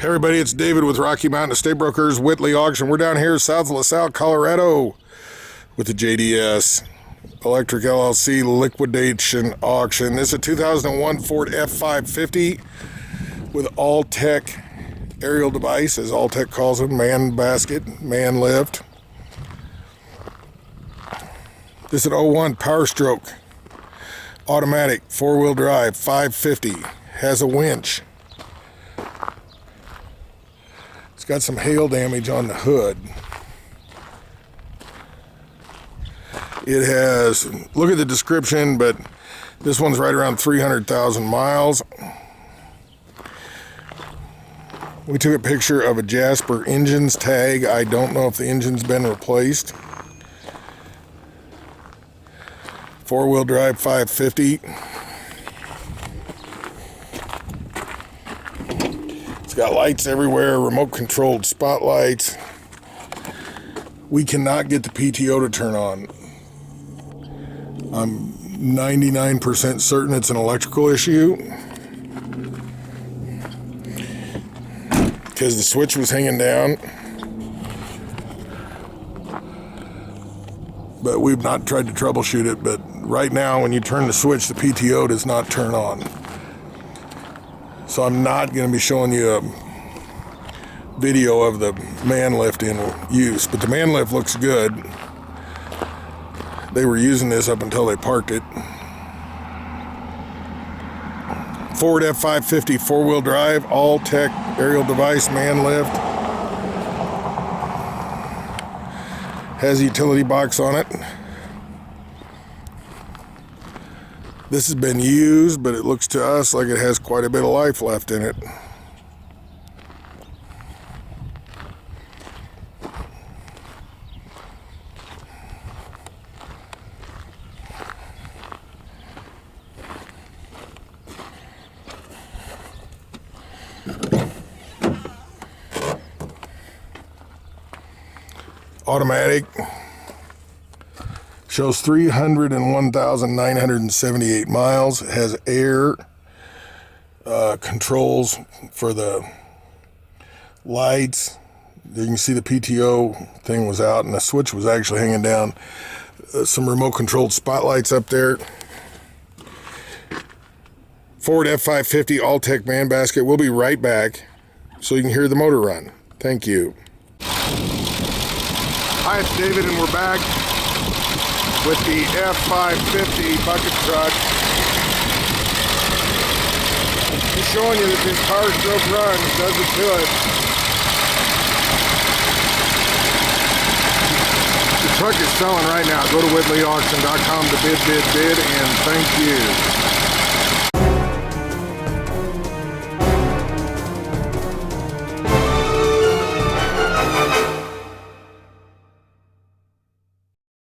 Hey everybody, it's David with Rocky Mountain Estate Brokers, Whitley Auction. We're down here south of LaSalle, Colorado with the JDS Electric LLC liquidation auction. This is a 2001 Ford F550 with Altec aerial device, as Altec calls them, man basket, man lift. This is an 01 Power Stroke, automatic, four-wheel drive, 550, has a winch. It's got some hail damage on the hood. It has, look at the description, but this one's right around 300,000 miles. We took a picture of a Jasper engines tag. I don't know if the engine's been replaced. Four-wheel drive 550. It's got lights everywhere, remote controlled spotlights. We cannot get the PTO to turn on. I'm 99% certain it's an electrical issue, because the switch was hanging down. But we've not tried to troubleshoot it, but right now when you turn the switch, the PTO does not turn on. So I'm not going to be showing you a video of the man lift in use, but the man lift looks good. They were using this up until they parked it. Ford F550 four-wheel drive, Altec aerial device, man lift. Has a utility box on it. This has been used, but it looks to us like it has quite a bit of life left in it. Automatic. Shows 301,978 miles. It has air controls for the lights. You can see the PTO thing was out and the switch was actually hanging down. Some remote controlled spotlights up there. Ford F550 Altec man basket. We'll be right back so you can hear the motor run. Thank you. Hi, it's David and we're back with the F550 bucket truck. Just showing you that this Power Stroke runs, does it to it. The truck is selling right now. Go to WhitleyAuction.com to bid, and thank you.